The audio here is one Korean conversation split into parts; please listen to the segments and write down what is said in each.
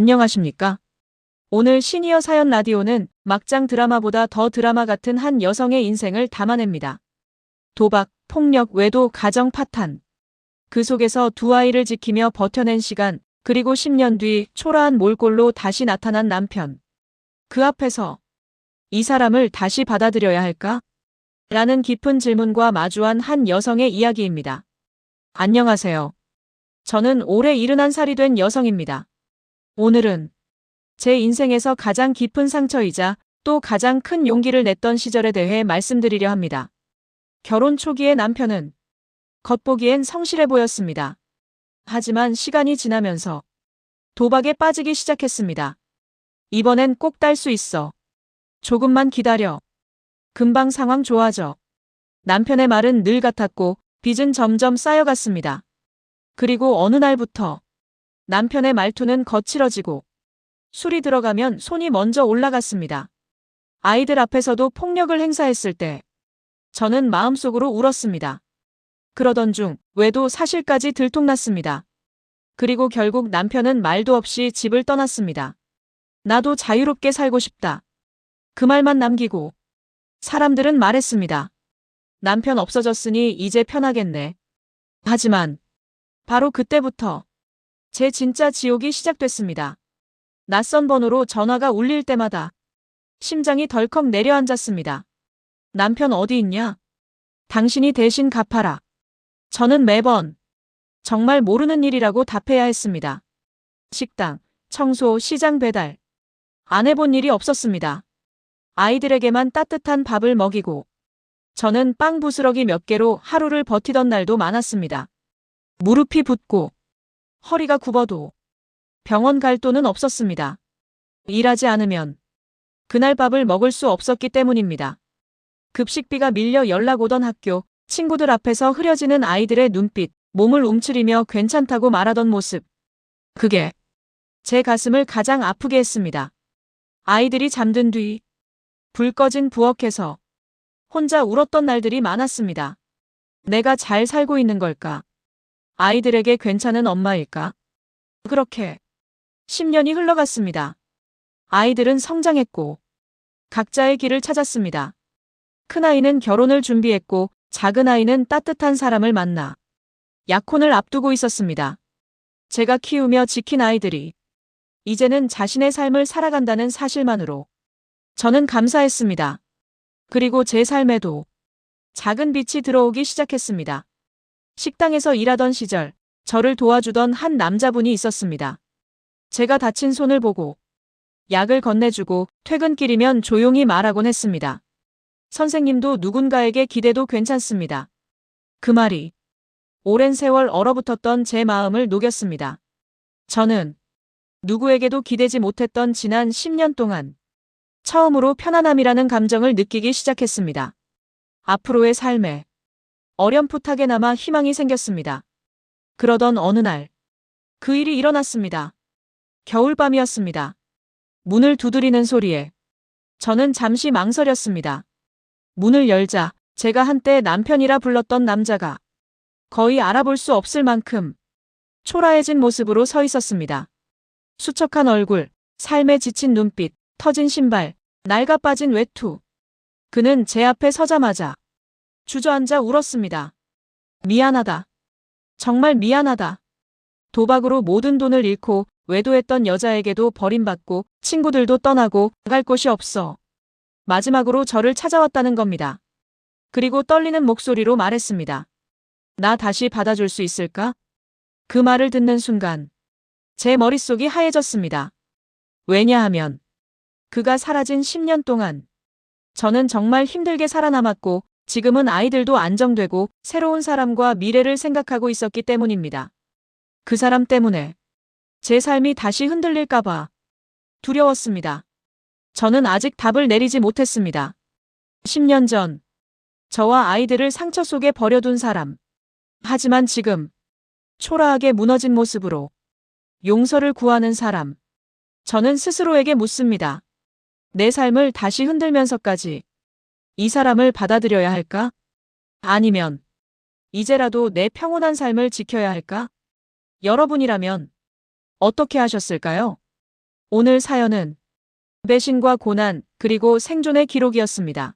안녕하십니까? 오늘 시니어 사연 라디오는 막장 드라마보다 더 드라마 같은 한 여성의 인생을 담아냅니다. 도박, 폭력, 외도, 가정 파탄. 그 속에서 두 아이를 지키며 버텨낸 시간, 그리고 10년 뒤 초라한 몰골로 다시 나타난 남편. 그 앞에서 이 사람을 다시 받아들여야 할까? 라는 깊은 질문과 마주한 한 여성의 이야기입니다. 안녕하세요. 저는 올해 71살이 된 여성입니다. 오늘은 제 인생에서 가장 깊은 상처이자 또 가장 큰 용기를 냈던 시절에 대해 말씀드리려 합니다. 결혼 초기의 남편은 겉보기엔 성실해 보였습니다. 하지만 시간이 지나면서 도박에 빠지기 시작했습니다. 이번엔 꼭 딸 수 있어. 조금만 기다려. 금방 상황 좋아져. 남편의 말은 늘 같았고 빚은 점점 쌓여갔습니다. 그리고 어느 날부터 남편의 말투는 거칠어지고 술이 들어가면 손이 먼저 올라갔습니다. 아이들 앞에서도 폭력을 행사했을 때 저는 마음속으로 울었습니다. 그러던 중 외도 사실까지 들통났습니다. 그리고 결국 남편은 말도 없이 집을 떠났습니다. 나도 자유롭게 살고 싶다. 그 말만 남기고 사람들은 말했습니다. 남편 없어졌으니 이제 편하겠네. 하지만 바로 그때부터 제 진짜 지옥이 시작됐습니다. 낯선 번호로 전화가 울릴 때마다 심장이 덜컥 내려앉았습니다. 남편 어디 있냐? 당신이 대신 갚아라. 저는 매번 정말 모르는 일이라고 답해야 했습니다. 식당, 청소, 시장 배달. 안 해본 일이 없었습니다. 아이들에게만 따뜻한 밥을 먹이고 저는 빵 부스러기 몇 개로 하루를 버티던 날도 많았습니다. 무릎이 붓고 허리가 굽어도 병원 갈 돈은 없었습니다. 일하지 않으면 그날 밥을 먹을 수 없었기 때문입니다. 급식비가 밀려 연락 오던 학교, 친구들 앞에서 흐려지는 아이들의 눈빛, 몸을 움츠리며 괜찮다고 말하던 모습. 그게 제 가슴을 가장 아프게 했습니다. 아이들이 잠든 뒤 불 꺼진 부엌에서 혼자 울었던 날들이 많았습니다. 내가 잘 살고 있는 걸까? 아이들에게 괜찮은 엄마일까? 그렇게 10년이 흘러갔습니다. 아이들은 성장했고 각자의 길을 찾았습니다. 큰아이는 결혼을 준비했고 작은아이는 따뜻한 사람을 만나 약혼을 앞두고 있었습니다. 제가 키우며 지킨 아이들이 이제는 자신의 삶을 살아간다는 사실만으로 저는 감사했습니다. 그리고 제 삶에도 작은 빛이 들어오기 시작했습니다. 식당에서 일하던 시절 저를 도와주던 한 남자분이 있었습니다. 제가 다친 손을 보고 약을 건네주고 퇴근길이면 조용히 말하곤 했습니다. 선생님도 누군가에게 기대도 괜찮습니다. 그 말이 오랜 세월 얼어붙었던 제 마음을 녹였습니다. 저는 누구에게도 기대지 못했던 지난 10년 동안 처음으로 편안함이라는 감정을 느끼기 시작했습니다. 앞으로의 삶에 어렴풋하게나마 희망이 생겼습니다. 그러던 어느 날 그 일이 일어났습니다. 겨울밤이었습니다. 문을 두드리는 소리에 저는 잠시 망설였습니다. 문을 열자 제가 한때 남편이라 불렀던 남자가 거의 알아볼 수 없을 만큼 초라해진 모습으로 서 있었습니다. 수척한 얼굴, 삶에 지친 눈빛, 터진 신발, 낡아 빠진 외투. 그는 제 앞에 서자마자 주저앉아 울었습니다. 미안하다. 정말 미안하다. 도박으로 모든 돈을 잃고 외도했던 여자에게도 버림받고 친구들도 떠나고 갈 곳이 없어 마지막으로 저를 찾아왔다는 겁니다. 그리고 떨리는 목소리로 말했습니다. 나 다시 받아줄 수 있을까? 그 말을 듣는 순간 제 머릿속이 하얘졌습니다. 왜냐하면 그가 사라진 10년 동안 저는 정말 힘들게 살아남았고 지금은 아이들도 안정되고 새로운 사람과 미래를 생각하고 있었기 때문입니다. 그 사람 때문에 제 삶이 다시 흔들릴까봐 두려웠습니다. 저는 아직 답을 내리지 못했습니다. 10년 전 저와 아이들을 상처 속에 버려둔 사람. 하지만 지금 초라하게 무너진 모습으로 용서를 구하는 사람. 저는 스스로에게 묻습니다. 내 삶을 다시 흔들면서까지 이 사람을 받아들여야 할까? 아니면 이제라도 내 평온한 삶을 지켜야 할까? 여러분이라면 어떻게 하셨을까요? 오늘 사연은 배신과 고난, 그리고 생존의 기록이었습니다.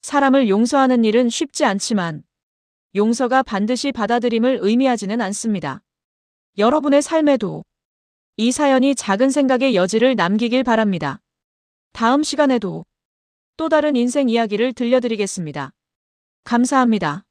사람을 용서하는 일은 쉽지 않지만 용서가 반드시 받아들임을 의미하지는 않습니다. 여러분의 삶에도 이 사연이 작은 생각의 여지를 남기길 바랍니다. 다음 시간에도 또 다른 인생 이야기를 들려드리겠습니다. 감사합니다.